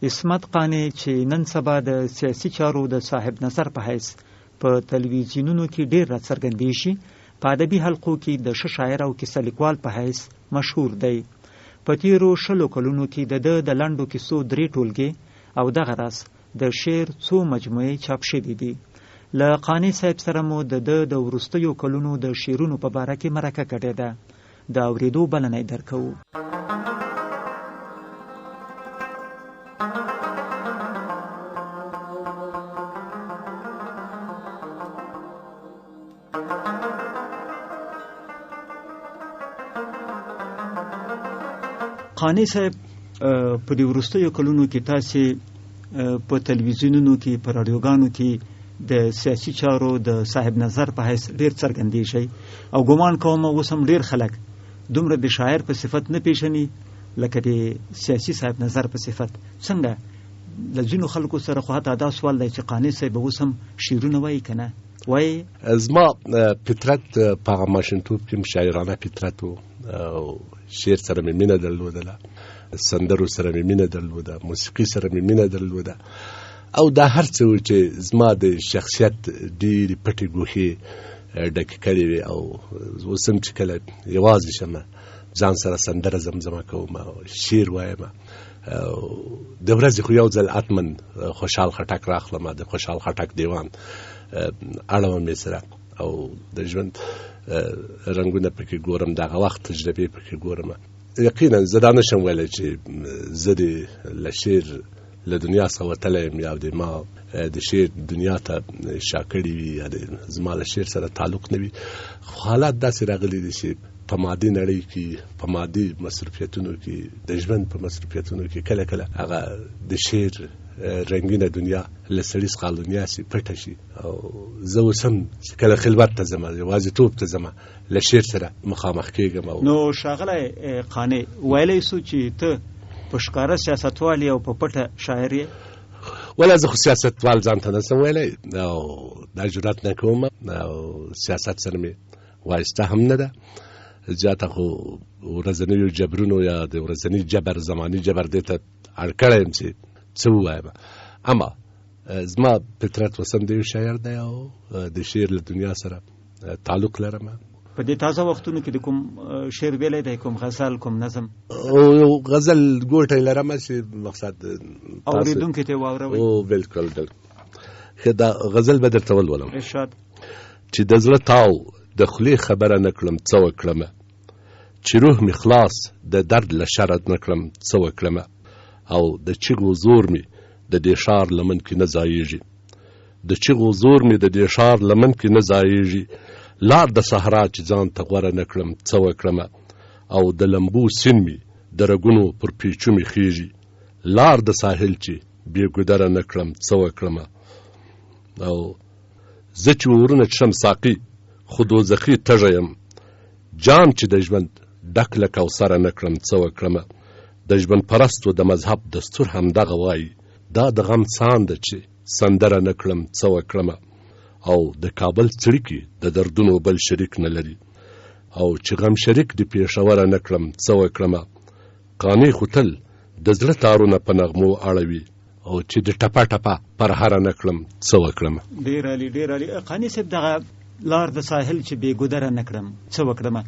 عصمت قانع چې نن سبا د سیاسي چارو د صاحب نظر په حیث په تلویزیونونو کې ډیر راڅرګندې شي، په ادبي حلقو کې د ښه شاعر او کیسه لیکوال په حیث مشهور دی. په تیرو 20 کلونو کې د لنډو کیسو 3 ټولګې او دغه راز د شعر 2 مجموعې چاپ شوي دي. له قانع صاحب سره مو د وروستیو کلونو د شعرونو په باره کې مرکه کړې ده. د اورېدو بلنه یې درکوو. قانع صاحب په دې وروستیو کلونو کې تاسې په تلویزیونونو کې په رادیوګانو کې د سیاسي چارو د صاحب نظر په حیث ډیر څرګندې شي او ګمان کوم اوس هم ډیر خلک دومره د شاعر په صفت نه پیژني لکه د سیاسي صاحب نظر په صفت. څنګه د ځینو خلکو سره خو حتی دا سوال دی چې قانع صاحب اوس هم شعرونه وایي که نه وایي؟ زما فطرت په هغه ماشومتوب کې شاعرانه فطرت و او شعر سره مې مینه درلودله، سندرو سره مې مینه درلوده، موسیقي سره مې مینه درلوده او دا هر څه و چې زما د شخصیت ډېرې پټې ګوښې ډکې کړې وې او اوس هم چې کله یوازې شم ځان سره سندره زمزمه کوم او شعر وایم. د ورځې خو یو ځل حتمن خوشحال خټک راخلم، د خوشحال خټک دیوان اړوم یې سره او د ژوند رنګونه پکې ګورم، دغه وخت تجربې پکې ګورم. یقینا زه دا نشم ویلی چې زه له شعر له دنیا څخه وتلی یم یا د ما د شعر دنیا ته شا کړي وي یا زما له شعر سره تعلق نه وي. خو حالات داسې راغلي دي چې په مادي نړۍ کې، په مادي مصروفیتونو کې، د ژوند په مصروفیتونو کې کله کله هغه د شعر رنګینه دنیا له سړي څخه دنیا سي پټه شي او زه اوس هم چې کله خلوت ته ځم، یوازیتوب ته ځم، له شعر سره مخامخ کېږم. نو ښاغلی قانع ویلی سو چې ته په ښکاره سیاستوال یې او په پټه شاعر یې؟ ولا زه خو سیاستوال ځان ته نسم ویلی او دا جرات نه کوم او سیاست سره مې وایسته هم نه ده. زیاته خو ورځنیو جبرونو یا د ورځني جبر، زماني جبر دې ته اړ کړی یم چې څه ووایم. اما زما فطرت وسم د یو شاعر دی او د شعر له دنیا سره تعلق لرم. په دې تازه وختونو کې د کوم شعر ویلی دی، کوم غزل، کوم نظم؟ یو غزل ګوټی لرم چې مقصد اورېدونکي ته واوروئ. او بلکل ښه، دا غزل به درته ولولم. ارشاد. چې د زړه تاو د خولې خبره نه کړم څه وکړمه، چې روح مې خلاص د درد له شره نه کړم څه وکړمه، او د چغو زور مې د دې ښار لمن کې نه ځایېږي، د چغو زور مې د دې ښار لمن کې نه ځایېږي، لار د صحرا چې ځان ته غوره نه کړم څه وکړمه، او د لمبو سیند مې د رګونو پر پیچو مې خیږي، لار د ساحل چې بې ګودره نه کړم څه وکړمه، او زه چې ورونه چشم ساقي خو دوزخي تږی یم، جام چې د ژوند ډک له کوثره نه کړم څه وکړمه، د ژوند پرستو د مذهب دستور همدغه وایي، دا د غم سانده چې سندره نه کړم څه وکړمه، او د کابل څړیکې د دردونو بل شریک نه لري، او چې غم شریک د پېښوره نه کړم څه وکړمه، قانع خو تل د زړه تارونه په نغمو اړوي، او چې د ټپه ټپه پر هره نه کړم څه وکړمه. ډېر عالي، ډېر عالي. قانع صاحب دغه لار د ساحل چې بې ګودره نه کړم څه وکړمه،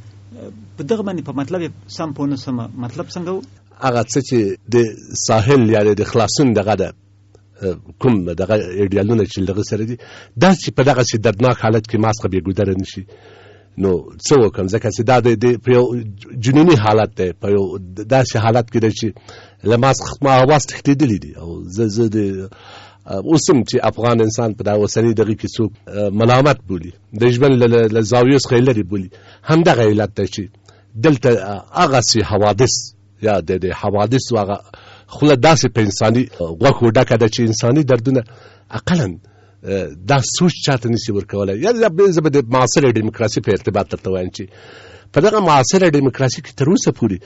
په دغه باندې په مطلب سم پوه نه سم، مطلب څنګه و؟ هغه څه چې د ساحل یعنې د خلاصون دغه ده کوم دغه ایډیالونه چې دغه سره دي، دا چې په دغسې دردناک حالت کې ما څخه بې ګودره نه شي، نو څه وکړم؟ ځکه چې دا په یو جنوني حالت دی، په یو داسې حالت کې دی چې له ما څخه ما حواس تښتېدلي دي، او زه د اوس هم چې افغان انسان په دا اوسني دغه کې څوک ملامت بولي، د ژوند له زاویو څخه یې لرې بولي، همدغه علت دی چې دلته هغسې حوادث یا د حوادثو هغه خوله داسې په انساني غوښو ډکه ده چې انساني دردونه اقلا دا سوچ چاته نشي ورکولی. یا زه به د معاصرې ډیموکراسي په ارتباط درته وایم چې په دغه معاصره ډیموکراسي کې تر اوسه پورې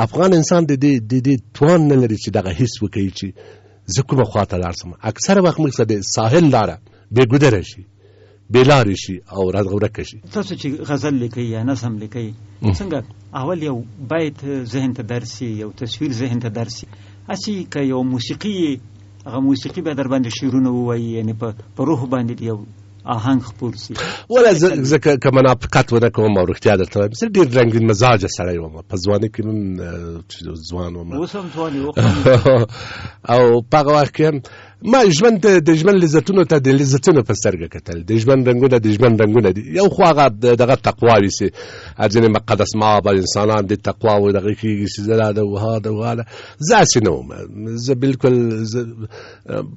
افغان انسان د دې توان نه لري چې دغه حس وکړي چې زه کومه خواته لاړ شم. اکثره وخت موږ د ساحل لاره بې ګودره شي، بې لارې شي او ورکه شي. تاسو چې غزل لیکئ یا نظم لیکئ، څنګه اول یو بیت ذهن ته درسي، یو تصویر ذهن ته درسي، اسی که یو موسیقي هغه موسیقي به در باندې شعرونه ووایي، یعنی په روح باندې یو آهنګ خپور سي. ولا زه که منافقت ونه کوم او رښتیا درته وایم، زه ډېر رنګین مزاجه سړی وم په ځوانۍ کې، ځوان وم اوس هم ځوان یو او په هغه وخت کې ما ژوند د ژوند لذتونو ته د لذتونو په سترګه کتل. د ژوند رنګونه د ژوند رنګونه دي. یو خو هغه دغه تقواوي چې ځینې مقدس مآب انسانان د تقواو دغه کېږي چې زه دا وهاله زه هسې نه وم. زه بلکل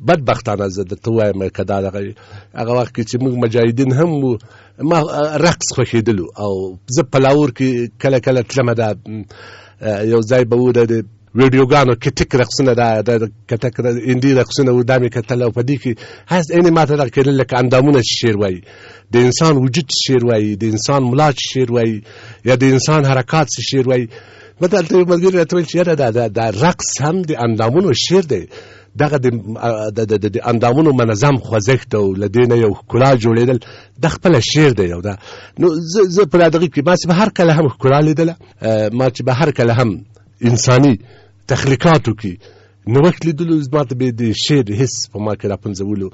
بدبختانه زه درته ووایم که دا دغه هغه وخت کې چې موږ مجاهدین هم وو، ما رقص خوښېدلو او زه په لاهور کې کله کله تلمه. دا یو ځای به و د ویډیوګانو کټک رقصونه، د کټک هندي رقصونه و، دا مې کتل او په دې کې عینې ما ته دغه کېدل لکه اندامونه چې شعر وایي، د انسان وجود چې شعر وایي، د انسان ملا چې شعر وایي، یا د انسان حرکات چې شعر وایي. ما دلته یو ملګري راته ویل چې یاره دا رقص هم د اندامونو شعر دی. دغه د اندامونو منظم خوځښت او له دې نه یو ښکلا جوړېدل د خپله شعر دی. یو دا نو زه په دغه کې ما چې به هر کله هم ښکلا لیدله، ما چې به هر کله هم انساني تخلیقاتو کې نوښت لیدلو، زما ته به د شعر حس په ما کې راپنځولو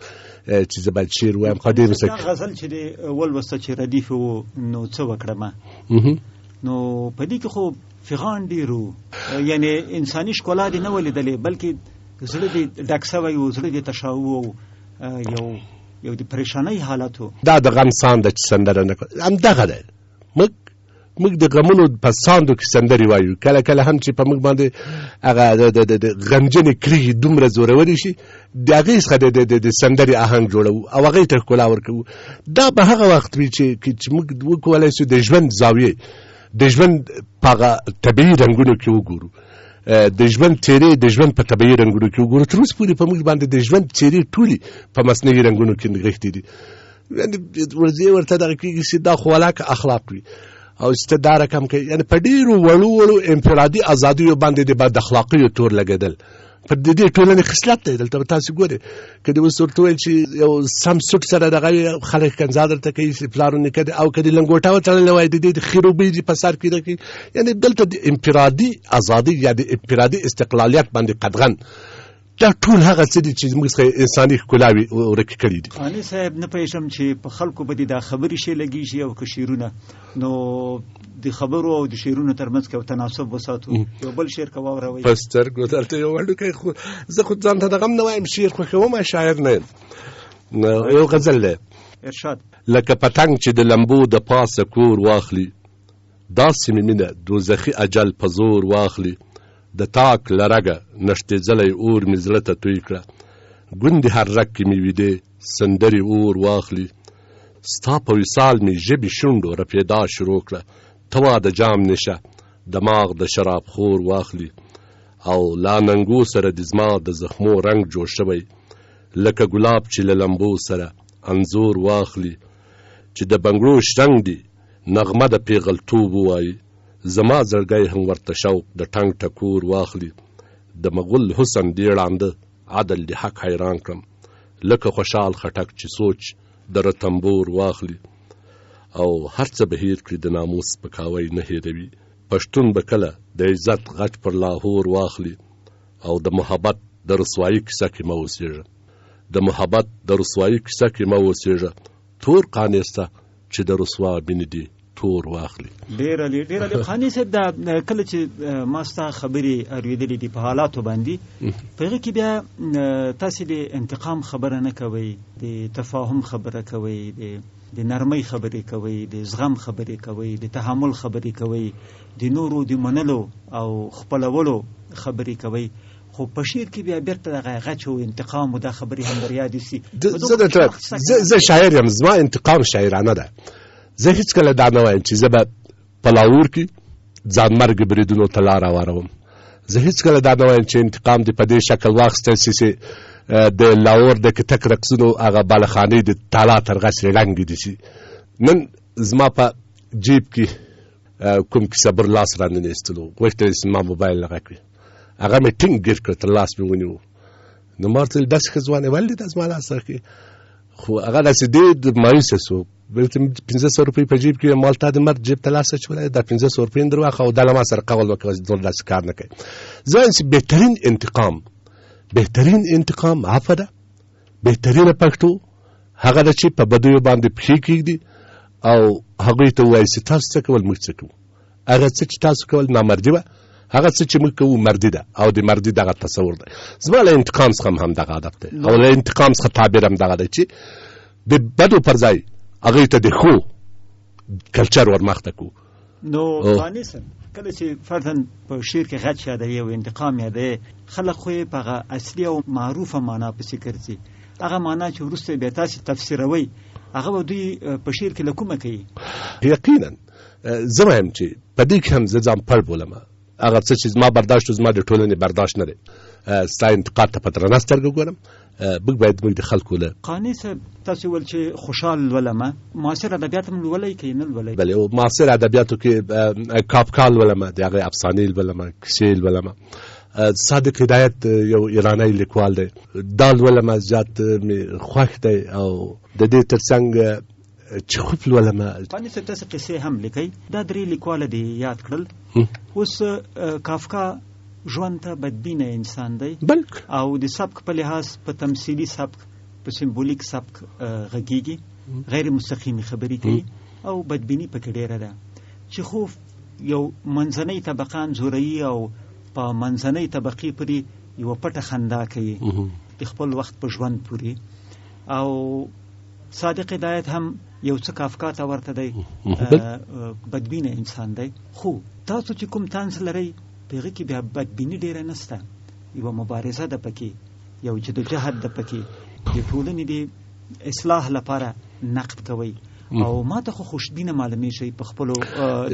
چې زه باید شعر ووایم. خو ډېر دا غزل چې دی ولوسته چې ردیف و، نو څه وکړمه؟ نو په دې کې خو فغان ډېر و، یعنی انساني ښکلا دې نه ولیدلې، بلکې زړه دې ډک سوی و، زړه دې تشاو و، یو د پریشانۍ حالت و. دا د غم سانده چې سندره نه کړه همدغه دی. موږ د غمونو په ساندو کې سندرې وایو. کله کله هم چې په موږ باندې هغه د غمجنې کریږي دومره زورورې شي، د هغې څخه د سندرې آهنګ جوړوو او هغې ته ښکلا ورکوو. دا به هغه وخت وي چې موږ وکولی شو د ژوند زاویې د ژوند په هغه طبیعي رنګونو کې وګورو، د ژوند څېرې د ژوند په طبیعي رنګونو کې وګورو. تر اوسه پورې په موږ باندې د ژوند څېرې ټولې په مصنوعي رنګونو کې نغښتې دي. یعنې ورته دغه کېږي چې دا خو ولاکه اخلاق وي او چې دا رقم کوي، یعنې په ډېرو وړو انفرادي ازادیو باندې د بد اخلاقیو تور لګېدل په دې ټولنې خصلت دی. دلته به تاسو ګورئ که د اوس ورته وویل چې یو سم سوټ سره دغه خلک ښکنځا درته کوي چې پلار و نیکه دی، او که د لنګوټه وتړلی وای د دې د خیروبۍ دي په سر کې رکي. یعنې دلته د انفرادي ازادي یا د انفرادي استقلالیت باندې قدغن دا ټول هغه څه دي چې موږ څخه انساني ښکلاوې ورکې کړي دي. اني صاحب نه پوهېږم چې په خلکو به دې دا خبرې شی لګېږي او که شعرونه، نو د خبرو او د شعرونو ترمنځ کې یو تناسب وساتو. یو بل شعر که واوروئ په سترګو دلته یو وړوکی، خو زه خو ځان ته دغه هم نه وایم شعر خوښوم، شاعر نه یم. یو غزل دی ارشاد: لکه پتنګ چې د لمبو د پاسه کور واخلي، داسې مې مینه دوزخي اجل په زور واخلي. د تاک لرګه نشتېدلی اور مې زړه ته توی کړه، ګوندې هر رګ کې مې ویدې سندرې اور واخلي. ستا په وصال مې ژبې شونډو رپېدا شروع کړه، ته وا د جام نشه دماغ د شراب خور واخلي. او لا ننګو سره د زما د زخمو رنګ جوړ شوی، لکه ګلاب چې له لمبو سره انځور واخلي. چې د بنګړو شرنګ دی نغمه د پیغلتوب ووایي، زما زړګی هم ورته شوق د ټنګ ټکور واخلي. د مغل حسن دې ړانده عدل د حق حیران کړم، لکه خوشحال خټک چې سوچ د رتنبور واخلي. او هر څه به هیر کړي د ناموس سپکاوی نه هیروي، پښتون به کله د عزت غټ پر لاهور واخلي. او د محبت د رسوایي کیسه کې مه اوسېږه، د محبت د رسوایي کیسه کې مه اوسېږه، تور قانسته چې د رسوا بینې دي تور واخلي. ډېر خاني صاحب، دا کله چې ما ستا خبرې اورېدلې دي په حالاتو باندې، په هغې کې بیا تاسې د انتقام خبره نه کوئ، د تفاهم خبره کوئ، د نرمۍ خبرې کوئ، د زغم خبرې کوئ، د تحمل خبرې کوئ، د نورو د منلو او خپلولو خبرې کوئ. خو په شعر کې بیا بیرته دغه غچ او انتقام او دا خبرې هم در یادې سي. زه شاعر یم، زما انتقام شاعرانه ده. زه هیڅکله دا نه وایم چې زه به په لاهور کې ځانمرګ بریدونو ته لاره واروم. زه هیڅکله دا نه وایم چې انتقام دې په دې شکل واخیستل سي چې د لاهور د کټک رقصونو هغه بالخانې د تالا ترغسې ړنګې دي سي. نن زما په جیب کې کوم کیسه لاس راننیستلو، غوښتل چې زما موبایل لغه کړي، هغه مې ټینګ ګیر کړ، تر لاس مې ونیو. نو ما ورته ویل داسې ښه ځوانې ولې دا زما لاس راکړې؟ خو هغه داسې ډېر مایوسه سو بلته 1500 روپۍ په جیب کې مالته د مرد جیب ته لاس اچولی دا 1500 روپۍ در واخه او دا له ما سره قول وکړه چې داسې کار نه کوي. زه وایم چې بهترین انتقام عفو ده. بهترینه پښتو هغه ده چې په بدیو باندې پښې کېږدي او هغوی ته ووایي چې تاسو څه کول موږ څه کوو. هغه څه چې تاسو کول نامردي وه، هغه څه چې موږ کوو مردي ده او د مردي دغه تصور دی. زما له انتقام څخه هم همدغه هدف دی او له انتقام څخه تعبیر هم دغه دی چې د بدو پر ځای هغوی ته د ښو کلچر ورمخته کړو. نو قانع صاحب کله چې فرضاً په شعر کې غچ یادوي او انتقام یادوي، خلک خو یې په هغه اصلي او معروفه معنا پسې ګرځي. هغه معنا چې وروسته بیا تاسې تفسیروئ هغه به دوی په شعر کې له کومه کوي؟ یقینا زه وایم چې په دې کې هم زه ځان پړ بولم. هغه څه چې زما برداشت زما د ټولنې برداشت نه دی. ستا انتقاد ته په درنه سترګه ګورم. موږ باید موږ د خلکو له قانع صاحب تاسو ویل چې خوشحال لولمه معاصر ادبیات هم لولئ که نه لولئ؟ بلې او معاصر ادبیاتو کې کافکا لولمه، د هغې افسانې لولمه، کیسې لولمه. صادق هدایت یو ایرانی لیکوال دی، دا لولمه زیات مې خوښ دی او د دې تر څنګ چخوف لولمه. قانع صاحب تاسو قصې هم لیکئ، دا درې لیکواله دې یاد کړل. اوس کافکا ژوند ته بدبینه انسان دی او د سبک په لحاظ په تمثیلي سبک په سمبولیک سبک غږیږي، غیر مستقیمي خبرې کوي او بدبینی پکې ډیره ده چې خو یو منځنۍ طبقه انځوروي او په منځنۍ طبقې پورې یوه پټه خندا کوي د خپل وخت په ژوند پورې. او صادق هدایت هم یو څه کافکا ته ورته دی، بدبینه انسان دی. خو تاسو چې کوم طنز لرئ په هغې کې بیا بدبیني ډیره نشته، یوه مبارزه ده پکې، یو جدوجهد ده پکې، د ټولنې د اصلاح لپاره نقد کوئ او ما ته خو خوشبینه معلومیږئ په خپلو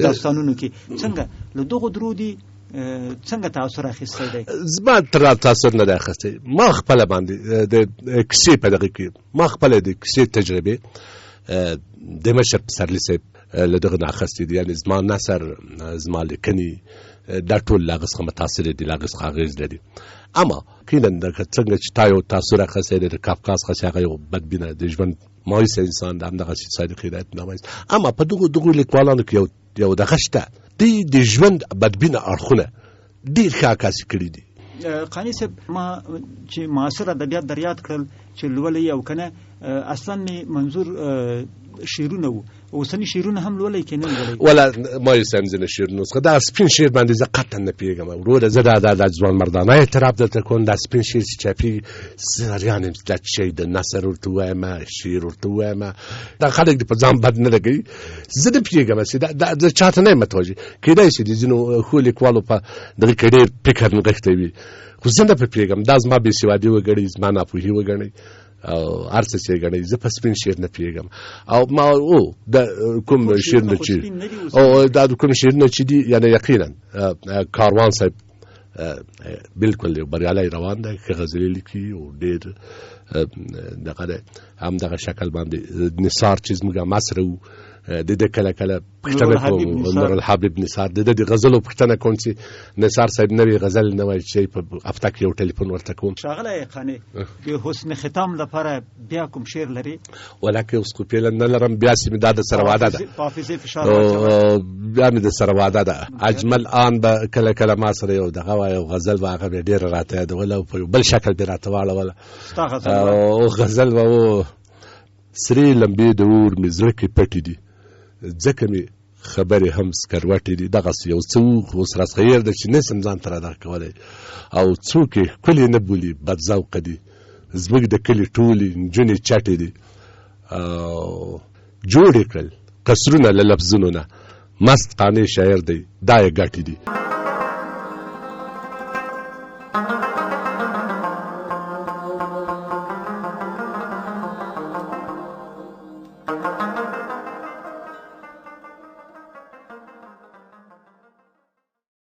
داستانونو کې. څنګه له دغو درو دي څنګه تاثر اخیستی دی؟ زما تر تاثر نه دی اخیستی. ما خپله باندې د کیسې په دغه کې ما خپله د کیسې تجربې د مشر پسرلي صاحب له دغه نه اخیستې دي. یعنې زما نثر، زما لیکنې دا ټول له هغه څخه متاثر دي، له هغه څخه اغېز لري. اما یقینا څنګه چې تا یو تاثر اخیستی دی د کافکا څخه چې هغه یو بدبینه د ژوند مایوسه انسان دی، همدغسې صادق هدایت نامایوس. اما په دغو لیکوالانو کې یو دغه شته، دوی د ژوند بدبینه اړخونه ډېر ښه عکاسي کړي دي. قانع صاحب ما چې معاصر ادبیات در یاد کړل چې لولئ او که نه، اصلا مې منظور شعرونه وو، اوسني شعرونه هم لولئ که نه لولئ؟ ولا ما یې سم ځینې شعرونه څخه دا سپین شعر باندې زه قطعا نه پوهېږم وروره. زه دا ځوان مردانه اعتراف درته کوم، دا سپین شعر چې چاپېږي زریان یم دا شی د نثر ورته ووایمه، شعر ورته ووایمه، دا خلک دې په ځان بد نه لګوي. زه نه پوهېږم چې دا چاته نه یم متوجه. کېدای شي د ځینو ښو لیکوالو په دغه کې ډېر فکر نغښتی وي، خو زه نه پوهېږم. دا زما بېسوادي وګڼئ، زما ناپوهي وګڼئ او هر څه چې ګڼئ. زه په سپین شعر نه پوهېږم. او ما د کوم شعرونه چې دا د کوم شعرونه چې دي، یعنې یقینا کاروان صاحب بلکل یو بریالی روان دی، ښه غزلې لیکي او ډېر دغه دی. همدغه شکل باندې نثار چې زموږ مصر و د ده کله کله پوښتنه کوم، نور الحبیب نثار د ده د غزلو پوښتنه کوم چې نثار صاحب نوې غزل نوی شی په هفته کې یو ټلیفون ورته کوم. ښاغلی قانع د حسن ختام لپاره بیا کوم شعر لري؟ ولکه اوس خو پیله نه لرم، بیا چې مې دا د سره واده ده، په حافظې فشار بیا مې د سره واده ده. اجمل آن به کله کله ما سره یو دغه وایي او غزل به هغه بیا ډېره راته یادوله او په یو بل شکل بیا راته واړوله. او غزل به و سرې لمبې د اور مې زړه کې پټې دي، ځکه مې خبرې هم سکروټې دي. دغسې یو څه اوس راڅخه هېر ده چې نسم ځان ته رادغه کولی. او څوک یې ښکلې نه بولي، بدذوقه دي، زموږ د کلي ټولې نجونې چټې دي. جوړ یې کړل قصرونه له لفظونو نه، مست قانع شاعر دی، دا یې ګټې دي.